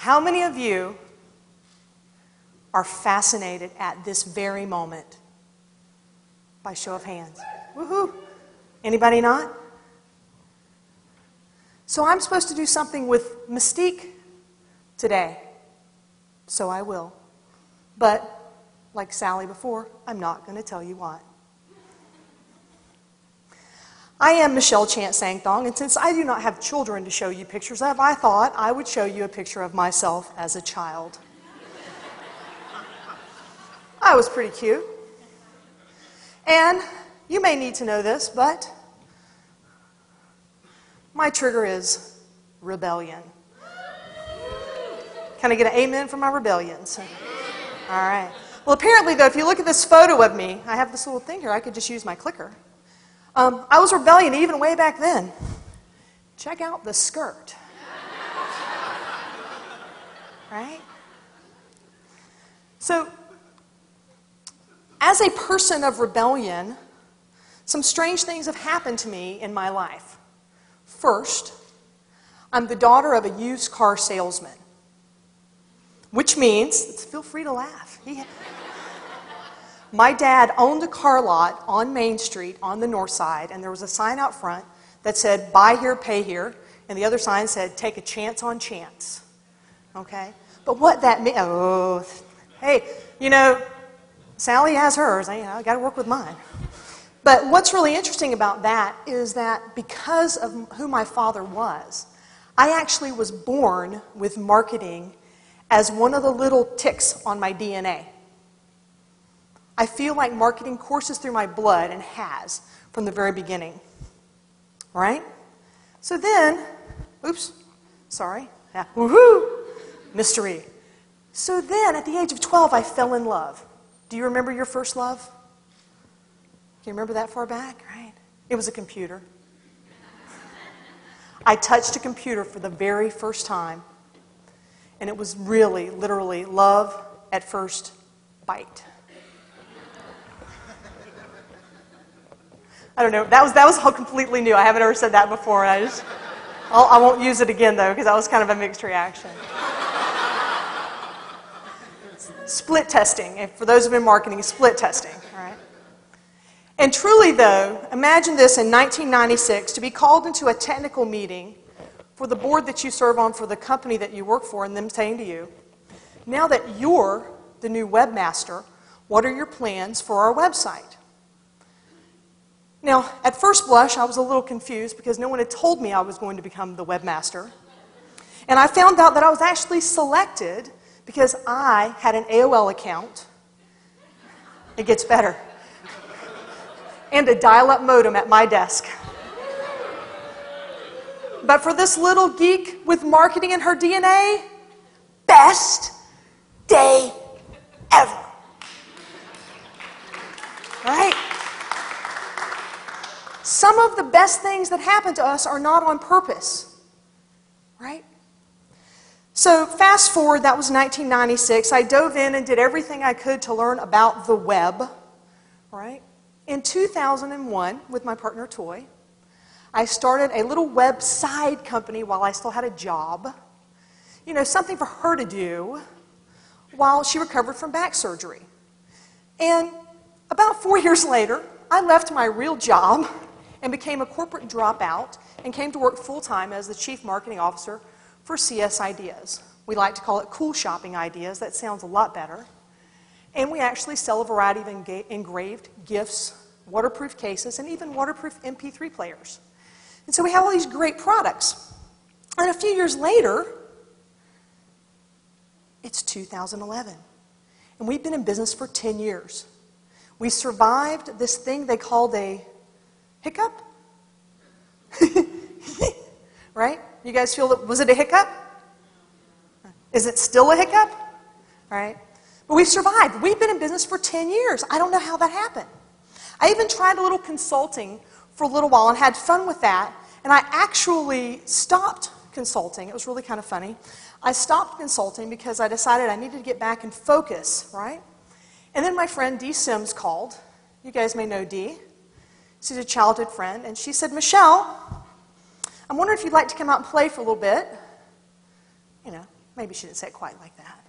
How many of you are fascinated at this very moment? By show of hands. Woohoo! Anybody not? So I'm supposed to do something with mystique today. So I will. But, like Sally before, I'm not going to tell you what. I am Michelle Chance-Sangthong, and since I do not have children to show you pictures of, I thought I would show you a picture of myself as a child. I was pretty cute. And you may need to know this, but my trigger is rebellion. Can I get an amen for my rebellions? All right. Well, apparently, though, if you look at this photo of me, I have this little thing here. I could just use my clicker. I was rebellion even way back then. Check out the skirt. Right? So, as a person of rebellion, some strange things have happened to me in my life. First, I'm the daughter of a used car salesman, which means, feel free to laugh. My dad owned a car lot on Main Street on the north side, and there was a sign out front that said, buy here, pay here, and the other sign said, take a chance on chance. Okay? But what that means, hey, you know, Sally has hers, I got to work with mine. But what's really interesting about that is that because of who my father was, I actually was born with marketing as one of the little ticks on my DNA. I feel like marketing courses through my blood and has from the very beginning. Right? So then, woohoo, mystery. So then, at the age of 12, I fell in love. Do you remember your first love? Can you remember that far back? Right? It was a computer. I touched a computer for the very first time, and it was really, literally, love at first bite. I don't know. That was all completely new. I haven't ever said that before. I won't use it again, though, because that was kind of a mixed reaction. Split testing. And for those who have been marketing, split testing. All right? And truly, though, imagine this in 1996, to be called into a technical meeting for the board that you serve on for the company that you work for, and them saying to you, now that you're the new webmaster, what are your plans for our website? Now, at first blush, I was a little confused because no one had told me I was going to become the webmaster. And I found out that I was actually selected because I had an AOL account. It gets better. And a dial-up modem at my desk. But for this little geek with marketing in her DNA, best day ever. Right? Some of the best things that happen to us are not on purpose, right? So fast forward, that was 1996. I dove in and did everything I could to learn about the web, right? In 2001, with my partner Toy, I started a little web side company while I still had a job. You know, something for her to do while she recovered from back surgery. And about 4 years later, I left my real job and became a corporate dropout and came to work full-time as the Chief Marketing Officer for CS Ideas. We like to call it Cool Shopping Ideas. That sounds a lot better. And we actually sell a variety of engraved gifts, waterproof cases, and even waterproof MP3 players. And so we have all these great products. And a few years later, it's 2011. And we've been in business for 10 years. We survived this thing they called a hiccup? Right? You guys feel that, was it a hiccup? Is it still a hiccup? Right? But we've survived. We've been in business for 10 years. I don't know how that happened. I even tried a little consulting for a little while and had fun with that. And I actually stopped consulting. It was really kind of funny. I stopped consulting because I decided I needed to get back and focus, right? And then my friend Dee Sims called. You guys may know Dee. She's a childhood friend, and she said, Michelle, I'm wondering if you'd like to come out and play for a little bit. You know, Maybe she didn't say it quite like that.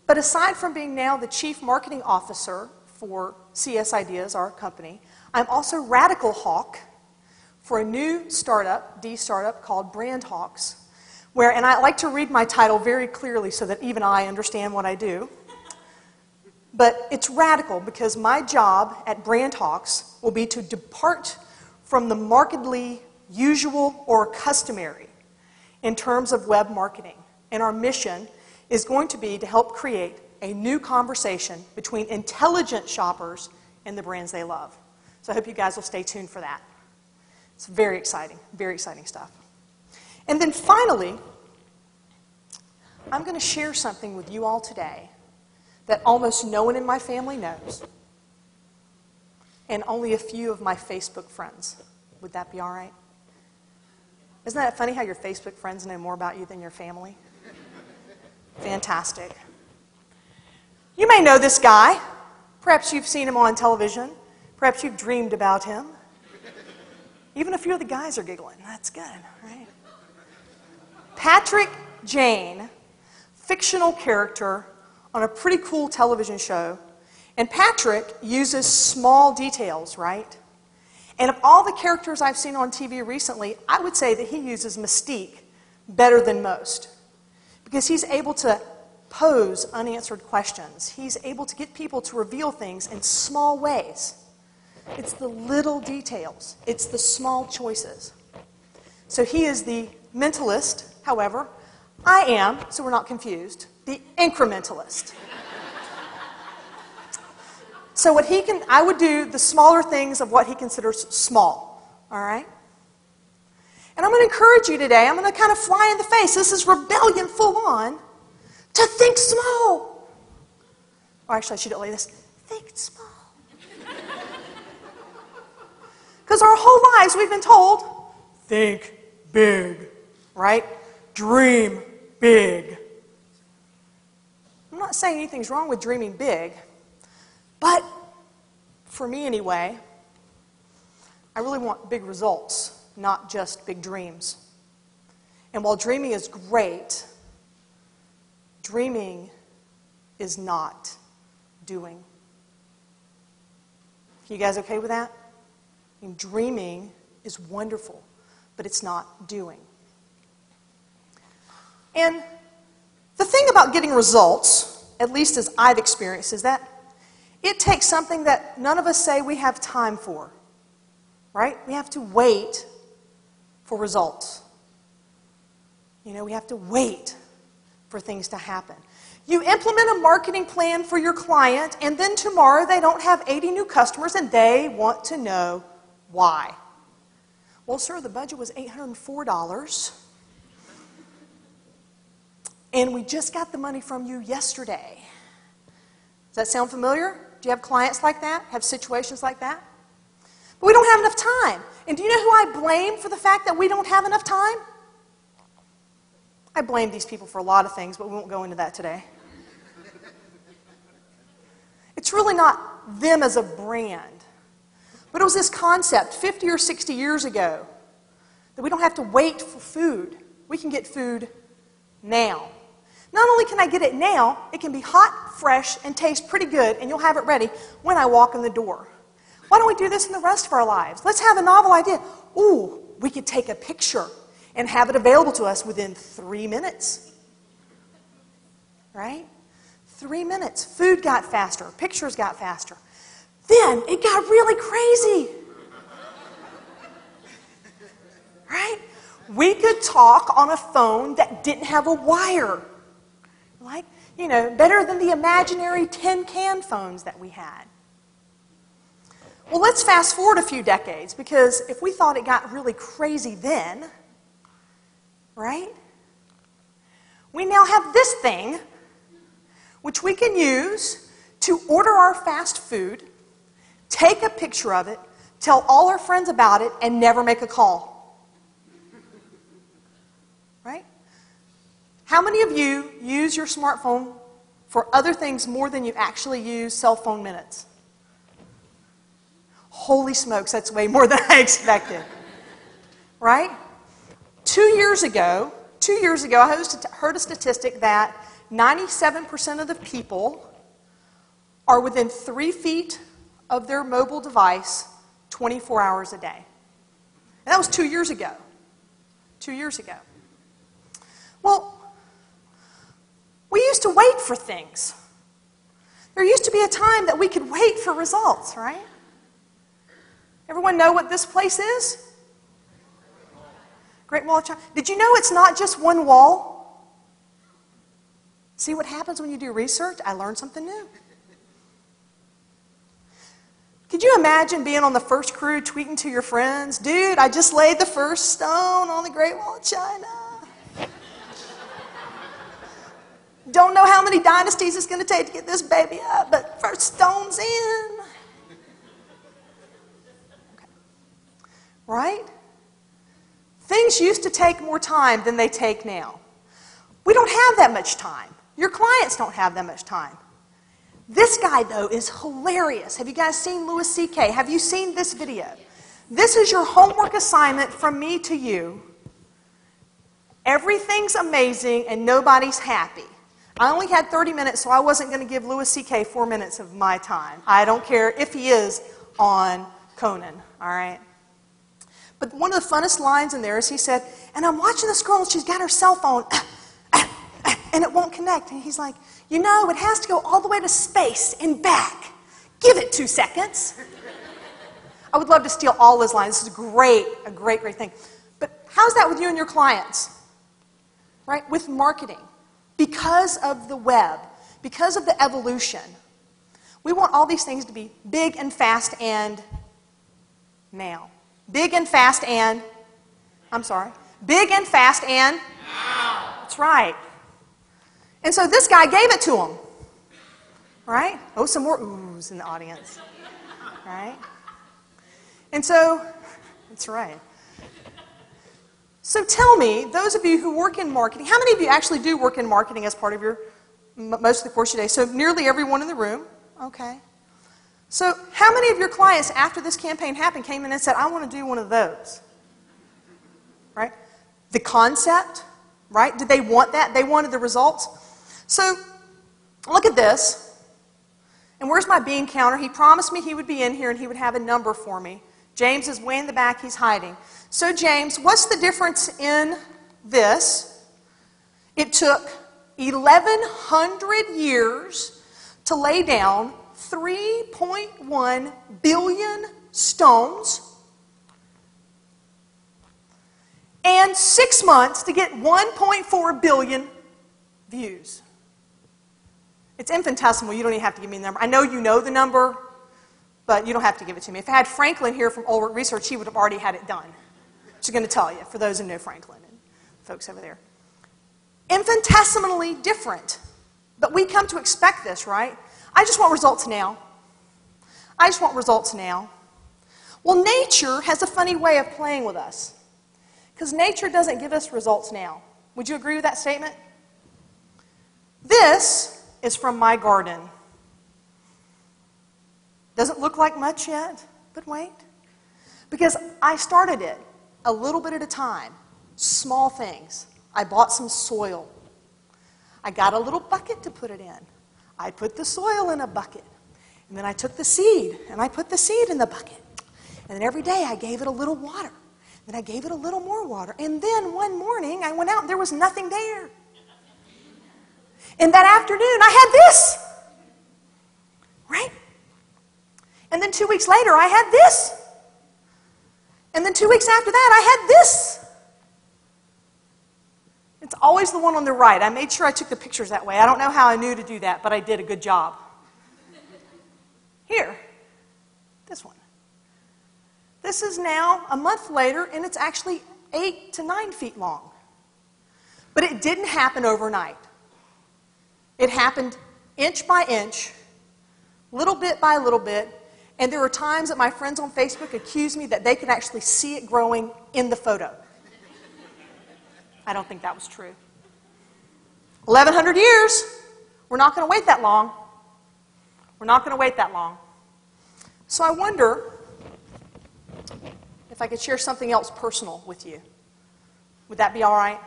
But aside from being now the Chief Marketing Officer for CS Ideas, our company, I'm also Radical Hawk for a new startup, D-startup, called Brand Hawks, and I like to read my title very clearly so that even I understand what I do. But it's radical because my job at Brand Hawks will be to depart from the markedly usual or customary in terms of web marketing. And our mission is going to be to help create a new conversation between intelligent shoppers and the brands they love. So I hope you guys will stay tuned for that. It's very exciting stuff. And then finally, I'm going to share something with you all today that almost no one in my family knows, and only a few of my Facebook friends. Would that be all right? Isn't that funny how your Facebook friends know more about you than your family? Fantastic. You may know this guy. Perhaps you've seen him on television. Perhaps you've dreamed about him. Even a few of the guys are giggling. That's good, right? Patrick Jane, fictional character on a pretty cool television show. And Patrick uses small details, right? And of all the characters I've seen on TV recently, I would say that he uses mystique better than most. Because he's able to pose unanswered questions. He's able to get people to reveal things in small ways. It's the little details. It's the small choices. So he is the mentalist. However, I am, so we're not confused, the incrementalist. So I would do the smaller things of what he considers small, all right? And I'm going to encourage you today, I'm going to kind of fly in the face. This is rebellion full on, to think small. Or actually, I should like this. Think small. Because our whole lives we've been told, think big, right? Dream big. I'm not saying anything's wrong with dreaming big, but for me anyway, I really want big results, not just big dreams. And while dreaming is great, dreaming is not doing. You guys okay with that? I mean, dreaming is wonderful, but it's not doing. And the thing about getting results, at least as I've experienced, is that it takes something that none of us say we have time for, right? We have to wait for results. You know, we have to wait for things to happen. You implement a marketing plan for your client, and then tomorrow they don't have 80 new customers, and they want to know why. Well, sir, the budget was $804, and we just got the money from you yesterday. Does that sound familiar? Do you have clients like that? Have situations like that? But we don't have enough time. And do you know who I blame for the fact that we don't have enough time? I blame these people for a lot of things, but we won't go into that today. It's really not them as a brand, but it was this concept 50 or 60 years ago that we don't have to wait for food. We can get food now. Not only can I get it now, it can be hot, fresh, and taste pretty good, and you'll have it ready when I walk in the door. Why don't we do this in the rest of our lives? Let's have a novel idea. Ooh, we could take a picture and have it available to us within 3 minutes. Right? 3 minutes. Food got faster. Pictures got faster. Then it got really crazy. Right? We could talk on a phone that didn't have a wire. Like, you know, better than the imaginary tin can phones that we had. Well, let's fast forward a few decades, because if we thought it got really crazy then, right? We now have this thing, which we can use to order our fast food, take a picture of it, tell all our friends about it, and never make a call. Right? How many of you use your smartphone for other things more than you actually use cell phone minutes? Holy smokes, that's way more than I expected. Right? 2 years ago, 2 years ago, I heard a statistic that 97% of the people are within 3 feet of their mobile device 24 hours a day. And that was 2 years ago. 2 years ago. Well, we used to wait for things. There used to be a time that we could wait for results, right? Everyone know what this place is? Great Wall of China. Did you know it's not just one wall? See what happens when you do research? I learned something new. Could you imagine being on the first crew tweeting to your friends, dude, I just laid the first stone on the Great Wall of China. Don't know how many dynasties it's going to take to get this baby up, but first stone's in. Okay. Right? Things used to take more time than they take now. We don't have that much time. Your clients don't have that much time. This guy, though, is hilarious. Have you guys seen Louis C.K.? Have you seen this video? This is your homework assignment from me to you. Everything's amazing and nobody's happy. I only had 30 minutes, so I wasn't going to give Louis C.K. 4 minutes of my time. I don't care if he is on Conan, all right? But one of the funnest lines in there is he said, and I'm watching this girl and she's got her cell phone, and it won't connect. And he's like, you know, it has to go all the way to space and back. Give it 2 seconds. I would love to steal all his lines. This is a great thing. But how's that with you and your clients? Right? With marketing. Because of the web, because of the evolution, we want all these things to be big and fast and now. Big and fast and, big and fast and now. That's right. And so this guy gave it to him, right? Oh, some more oohs in the audience, right? And so, that's right. So tell me, those of you who work in marketing, how many of you actually do work in marketing as part of your, most of the course of your day? So nearly everyone in the room, okay. So how many of your clients after this campaign happened came in and said, I want to do one of those, right? The concept, right? Did they want that? They wanted the results. So look at this. And where's my bean counter? He promised me he would be in here and he would have a number for me. James is way in the back. He's hiding. So James, what's the difference in this? It took 1,100 years to lay down 3.1 billion stones and 6 months to get 1.4 billion views. It's infinitesimal. You don't even have to give me the number. I know you know the number, but you don't have to give it to me. If I had Franklin here from Old Work Research, he would have already had it done. She's going to tell you, for those who know Franklin and folks over there. Infinitesimally different. But we come to expect this, right? I just want results now. I just want results now. Well, nature has a funny way of playing with us. Because nature doesn't give us results now. Would you agree with that statement? This is from my garden. Doesn't look like much yet, but wait. Because I started it a little bit at a time. Small things. I bought some soil. I got a little bucket to put it in. I put the soil in a bucket. And then I took the seed, and I put the seed in the bucket. And then every day I gave it a little water. Then I gave it a little more water. And then one morning I went out and there was nothing there. And that afternoon I had this. Right? And then 2 weeks later I had this. And then 2 weeks after that I had this. It's always the one on the right. I made sure I took the pictures that way. I don't know how I knew to do that, but I did a good job. Here, this one. This is now a month later, and it's actually 8 to 9 feet long. But it didn't happen overnight. It happened inch by inch, little bit by little bit, and there were times that my friends on Facebook accused me that they could actually see it growing in the photo. I don't think that was true. 1,100 years. We're not going to wait that long. We're not going to wait that long. So I wonder if I could share something else personal with you. Would that be all right?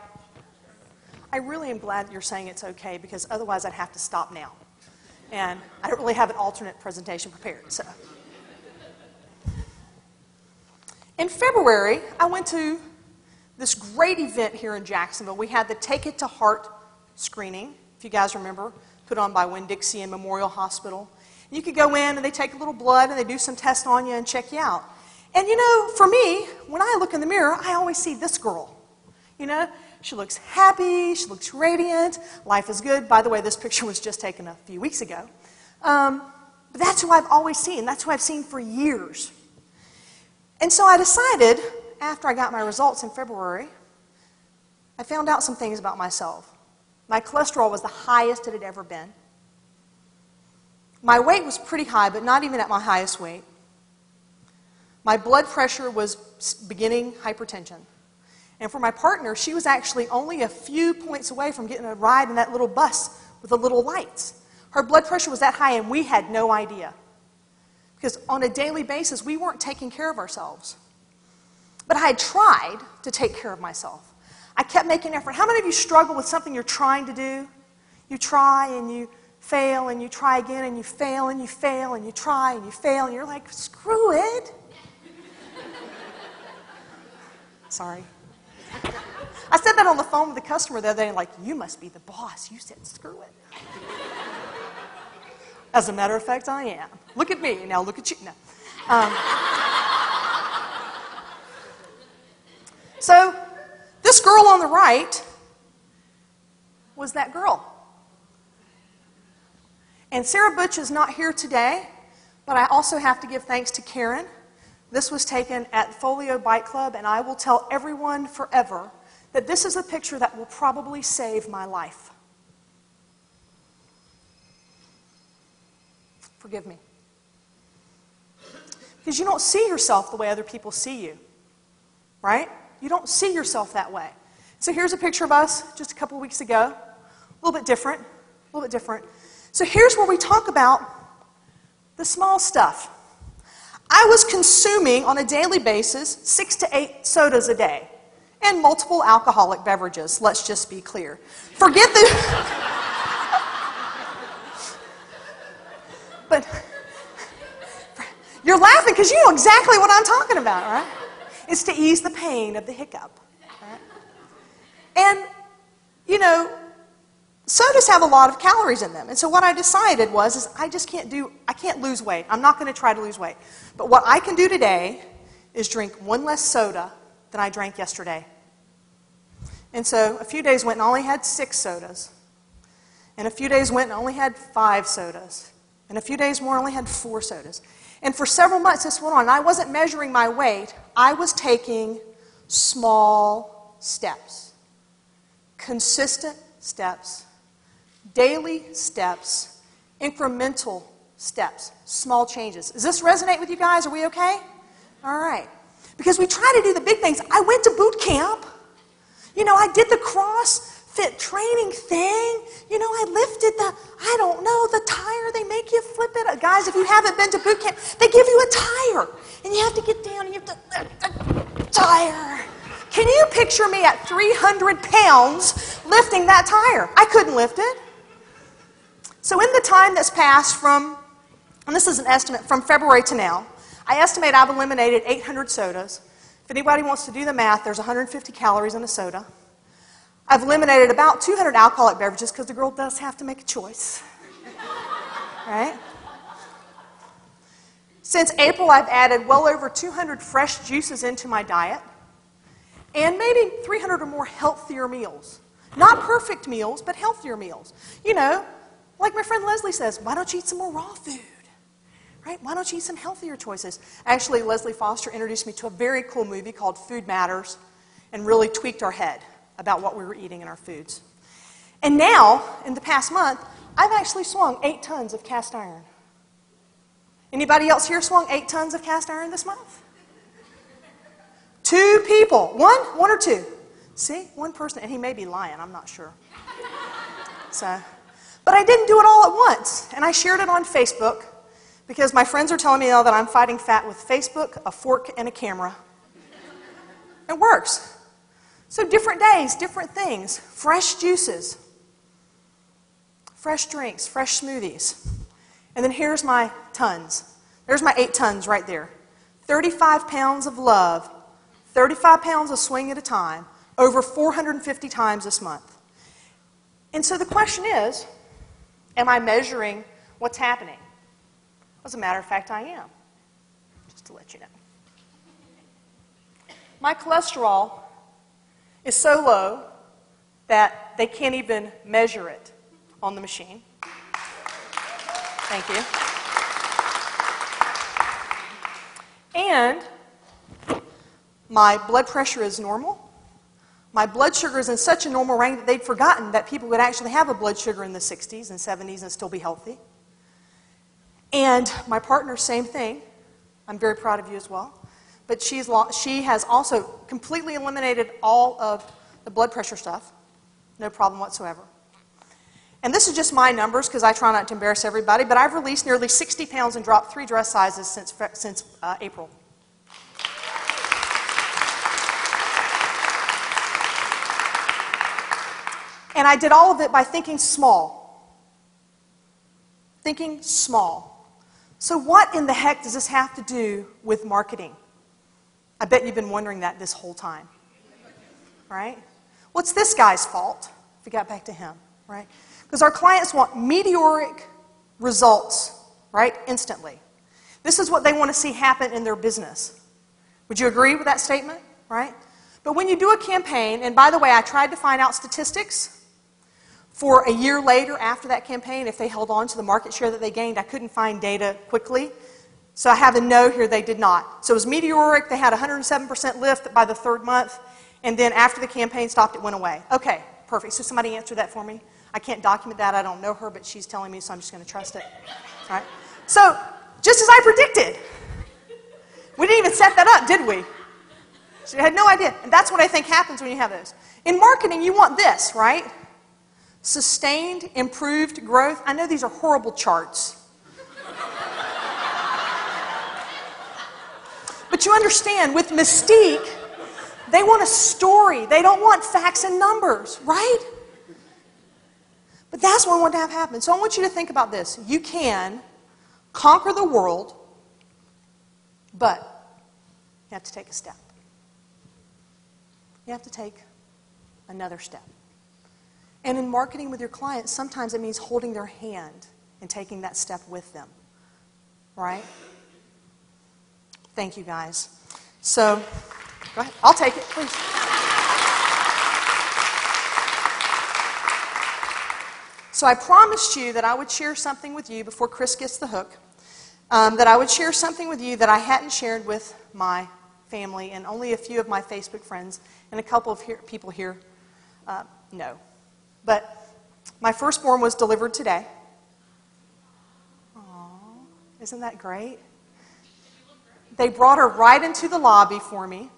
I really am glad you're saying it's okay, because otherwise I'd have to stop now. And I don't really have an alternate presentation prepared. So, in February, I went to this great event here in Jacksonville. We had the Take It to Heart screening, if you guys remember, put on by Winn-Dixie and Memorial Hospital. You could go in and they take a little blood and they do some tests on you and check you out. And you know, for me, when I look in the mirror, I always see this girl. You know, she looks happy, she looks radiant, life is good. By the way, this picture was just taken a few weeks ago. But that's who I've always seen. That's who I've seen for years. And so I decided, after I got my results in February, I found out some things about myself. My cholesterol was the highest it had ever been. My weight was pretty high, but not even at my highest weight. My blood pressure was beginning hypertension. And for my partner, she was actually only a few points away from getting a ride in that little bus with the little lights. Her blood pressure was that high, and we had no idea. Because on a daily basis, we weren't taking care of ourselves. But I had tried to take care of myself. I kept making effort. How many of you struggle with something you're trying to do? You try and you fail, and you try again, and you fail, and you fail, and you try, and you fail, and you're like, screw it. Sorry. I said that on the phone with the customer the other day, and like, you must be the boss. You said, screw it. As a matter of fact, I am. Look at me. Now look at you. No. So this girl on the right was that girl. And Sarah Butch is not here today, but I also have to give thanks to Karen. This was taken at Folio Bike Club, and I will tell everyone forever that this is a picture that will probably save my life. Forgive me. Because you don't see yourself the way other people see you, right? You don't see yourself that way. So here's a picture of us just a couple of weeks ago. A little bit different, a little bit different. So here's where we talk about the small stuff. I was consuming on a daily basis 6 to 8 sodas a day and multiple alcoholic beverages, let's just be clear. Forget the... But you're laughing because you know exactly what I'm talking about, right? It's to ease the pain of the hiccup. Right? And, you know, sodas have a lot of calories in them. And so what I decided was I can't lose weight. I'm not going to try to lose weight. But what I can do today is drink one less soda than I drank yesterday. And so a few days went and I only had 6 sodas. And a few days went and I only had 5 sodas. And a few days more, I only had 4 sodas. And for several months, this went on. And I wasn't measuring my weight. I was taking small steps. Consistent steps. Daily steps. Incremental steps. Small changes. Does this resonate with you guys? Are we okay? All right. Because we try to do the big things. I went to boot camp. You know, I did the CrossFit training thing. You know, I lifted the tire. They make you flip it. Guys, if you haven't been to boot camp, they give you a tire. And you have to get down and you have to lift the tire. Can you picture me at 300 pounds lifting that tire? I couldn't lift it. So in the time that's passed from, and this is an estimate, from February to now, I estimate I've eliminated 800 sodas. If anybody wants to do the math, there's 150 calories in a soda. I've eliminated about 200 alcoholic beverages because the girl does have to make a choice. Right? Since April, I've added well over 200 fresh juices into my diet and maybe 300 or more healthier meals. Not perfect meals, but healthier meals. You know, like my friend Leslie says, why don't you eat some more raw food? Right? Why don't you eat some healthier choices? Actually, Leslie Foster introduced me to a very cool movie called Food Matters and really tweaked our head about what we were eating in our foods. And now, in the past month, I've actually swung 8 tons of cast iron. Anybody else here swung 8 tons of cast iron this month? 2 people. One or 2? See? 1 person. And he may be lying. I'm not sure. But I didn't do it all at once. And I shared it on Facebook because my friends are telling me now that I'm fighting fat with Facebook, a fork, and a camera. It works. So different days, different things. Fresh juices, fresh drinks, fresh smoothies. And then here's my tons. There's my 8 tons right there. 35 pounds of love, 35 pounds a swing at a time, over 450 times this month. And so the question is, am I measuring what's happening? As a matter of fact, I am. Just to let you know. My cholesterol is so low that they can't even measure it on the machine. Thank you. And my blood pressure is normal. My blood sugar is in such a normal range that they'd forgotten that people would actually have a blood sugar in the 60s and 70s and still be healthy. And my partner, same thing. I'm very proud of you as well. But she has also completely eliminated all of the blood pressure stuff. No problem whatsoever. And this is just my numbers because I try not to embarrass everybody, but I've released nearly 60 pounds and dropped 3 dress sizes since April. And I did all of it by thinking small. Thinking small. So what in the heck does this have to do with marketing? I bet you've been wondering that this whole time. Right? What's this guy's fault? If we got back to him, right? Because our clients want meteoric results, right? Instantly. This is what they want to see happen in their business. Would you agree with that statement? Right? But when you do a campaign, and by the way, I tried to find out statistics for a year later after that campaign, if they held on to the market share that they gained. I couldn't find data quickly. So I have a no here, they did not. So it was meteoric. They had 107% lift by the 3rd month. And then after the campaign stopped, it went away. Okay, perfect. So somebody answered that for me. I can't document that. I don't know her, but she's telling me, so I'm just going to trust it. All right. So just as I predicted, we didn't even set that up, did we? So you had no idea. And that's what I think happens when you have those. In marketing, you want this, right? Sustained, improved growth. I know these are horrible charts. But you understand, with Mystique, they want a story. They don't want facts and numbers, right? But that's what I want to have happen. So I want you to think about this. You can conquer the world, but you have to take a step. You have to take another step. And in marketing with your clients, sometimes it means holding their hand and taking that step with them, right? Thank you, guys. So, go ahead. I'll take it, please. So I promised you that I would share something with you before Chris gets the hook, that I would share something with you that I hadn't shared with my family and only a few of my Facebook friends and a couple of people here know. But my firstborn was delivered today. Aww, isn't that great? They brought her right into the lobby for me.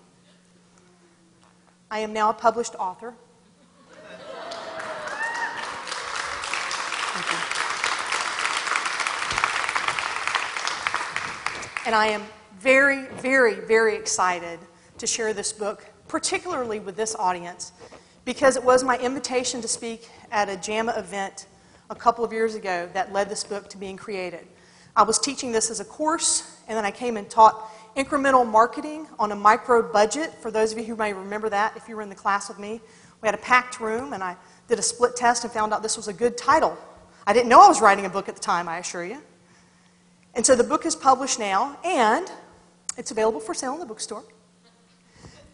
I am now a published author. Thank you. And I am very, very, very excited to share this book, particularly with this audience, because it was my invitation to speak at a JAMA event a couple of years ago that led this book to being created. I was teaching this as a course, and then I came and taught incremental marketing on a micro budget. For those of you who may remember that, if you were in the class with me, we had a packed room, and I did a split test and found out this was a good title. I didn't know I was writing a book at the time, I assure you. And so the book is published now, and it's available for sale in the bookstore.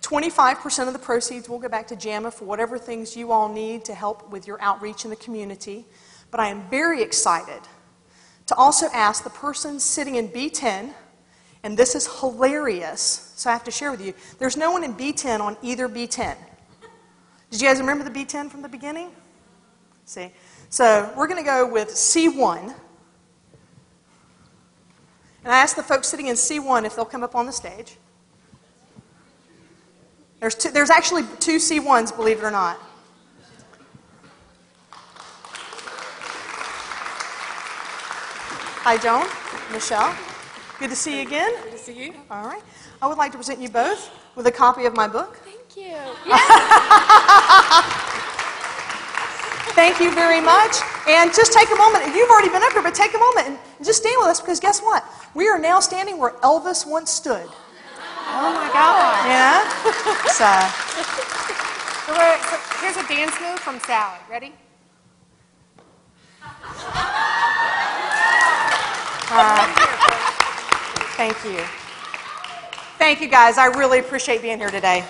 25% of the proceeds will go back to JAMA for whatever things you all need to help with your outreach in the community. But I am very excited to also ask the person sitting in B10, and this is hilarious, so I have to share with you. There's no one in B10 on either B10. Did you guys remember the B10 from the beginning? See? So we're going to go with C1. And I asked the folks sitting in C1 if they'll come up on the stage. There's actually 2 C1s, believe it or not. Hi, Joan. Michelle. Good to see you again. Good to see you. All right. I would like to present you both with a copy of my book. Thank you. Yes. Thank you very much. And just take a moment. You've already been up here, but take a moment and just stand with us, because guess what? We are now standing where Elvis once stood. Oh my God. Yeah? So here's a dance move from Sally. Ready? thank you. Thank you, guys. I really appreciate being here today.